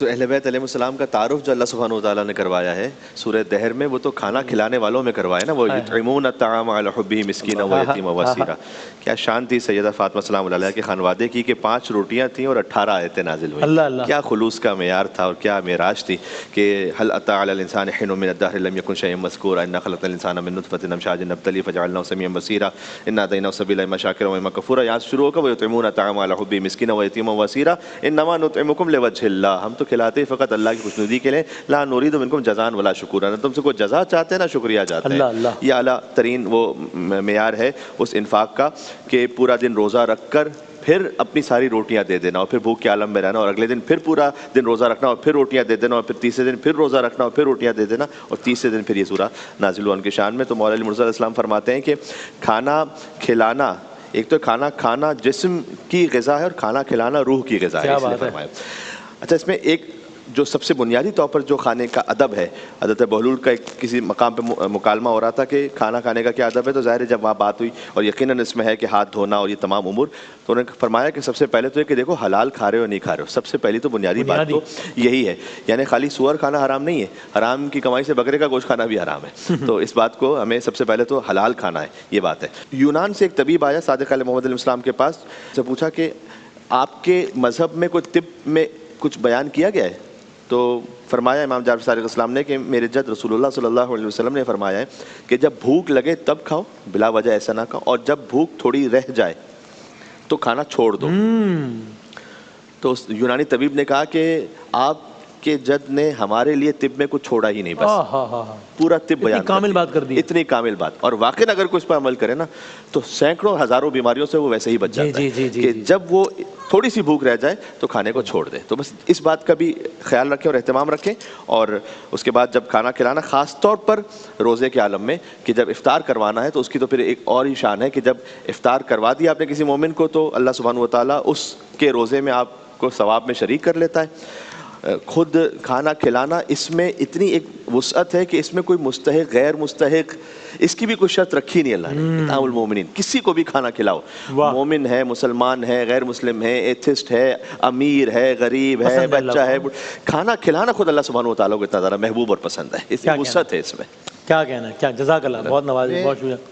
تو اہل بیت علیہ السلام کا تعارف جو اللہ سبحانہ و تعالیٰ نے کروایا ہے سورہ دہر میں، وہ تو کھانا کھلانے والوں میں کروایا نا، وہ یطعمون الطعام علی حبہ مسکینا و یتیما و اسیرا۔ کیا شان تھی سیدہ فاطمہ سلام اللہ علیہا کے خانوادے کی کہ 5 روٹیاں تھیں اور 18 آیتیں نازل ہوئیں۔ کیا خلوص کا معیار تھا اور کیا معراج تھی کہ هل اتى على الانسان حين من الدهر لم يكن شيئا مذكورا انا خلقنا الانسان من نطفة امشاج نبتليه فجعلناه سميعا بصيرا انا هديناه السبيل اما شاكرا واما كفورا۔ یہاں شروع ہوگا ويطعمون الطعام على حبه مسكينا ويتيما واسيرا انما نطعمكم لوجه الله، ہم تو کھلاتے فقط اللہ کی خوشنودی کے لیے، لا نريد منكم جزاء ولا شکورا، نہ تم سے کوئی جزا چاہتے ہیں نہ شکریہ چاہتے ہیں۔ یہ اعلیٰ ترین وہ معیار ہے اس انفاق کا کہ پورا دن روزہ رکھ کر پھر اپنی ساری روٹیاں دے دینا اور پھر بھوک کے عالم میں رہنا، اور اگلے دن پھر پورا دن روزہ رکھنا اور پھر روٹیاں دے دینا، اور پھر تیسرے دن پھر روزہ رکھنا اور پھر روٹیاں دے دینا، اور تیسرے دن پھر یہ سورہ نازل ہوا ان کی شان میں۔ تو مولا علی مرزا علیہ السلام فرماتے ہیں کہ کھانا کھلانا، ایک تو کھانا کھانا جسم کی غذا ہے اور کھانا کھلانا روح کی غذا ہے، اس لیے فرمایا۔ اچھا، اس میں ایک جو سب سے بنیادی طور پر جو کھانے کا ادب ہے، حضرت بہلول کا ایک کسی مقام پہ مکالمہ ہو رہا تھا کہ کھانا کھانے کا کیا ادب ہے، تو ظاہر ہے جب وہاں بات ہوئی اور یقیناً اس میں ہے کہ ہاتھ دھونا اور یہ تمام امور، تو انہوں نے فرمایا کہ سب سے پہلے تو یہ کہ دیکھو حلال کھا رہے ہو نہیں کھا رہے ہو، سب سے پہلی تو بنیادی بات تو یہی ہے، یعنی خالی سور کھانا حرام نہیں ہے، حرام کی کمائی سے بکرے کا گوشت کھانا بھی حرام ہے، تو اس بات کو ہمیں سب سے پہلے تو حلال کھانا ہے، یہ بات ہے۔ یونان سے ایک طبیب آیا صادق علیہ محمد علیہ السلام کے پاس، سے پوچھا کہ آپ کے مذہب میں کوئی طب میں کچھ بیان کیا گیا ہے؟ تو فرمایا امام جعفر صادق اسلام نے کہ میرے جد رسول اللہ صلی اللہ علیہ وسلم نے فرمایا ہے کہ جب بھوک لگے تب کھاؤ، بلا وجہ ایسا نہ کھاؤ، اور جب بھوک تھوڑی رہ جائے تو کھانا چھوڑ دو۔ تو اس یونانی طبیب نے کہا کہ آپ کے جد نے ہمارے لیے طب میں کچھ چھوڑا ہی نہیں، بس پورا طب بیان کامل بات کر دی، اتنی کامل بات، اور واقعی اگر کوئی اس پر عمل کرے نا تو سینکڑوں ہزاروں بیماریوں سے وہ ویسے ہی بچ جاتا ہے کہ جب وہ تھوڑی سی بھوک رہ جائے تو کھانے کو چھوڑ دے۔ تو بس اس بات کا بھی خیال رکھیں اور اہتمام رکھیں، اور اس کے بعد جب کھانا کھلانا، خاص طور پر روزے کے عالم میں کہ جب افطار کروانا ہے تو اس کی تو پھر ایک اور ہی شان ہے کہ جب افطار کروا دیا آپ نے کسی مومن کو تو اللہ سبحانہ و تعالیٰ اس کے روزے میں آپ کو ثواب میں شریک کر لیتا ہے۔ خود کھانا کھلانا اس میں اتنی ایک وسعت ہے کہ اس میں کوئی مستحق غیر مستحق اس کی بھی کوئی شرط رکھی نہیں اللہ نے۔ اطعام المومنین، کسی کو بھی کھانا کھلاؤ، مومن ہے، مسلمان ہے، غیر مسلم ہے، ایتھسٹ ہے، امیر ہے، غریب ہے، بچہ ہے، کھانا کھلانا خود اللہ سبحانہ و تعالیٰ کو اتنا زیادہ محبوب اور پسند ہے، اس وسعت ہے اس میں۔ کیا کہنا ہے، کیا جزاک اللہ، بہت نوازش، بہت شکریہ۔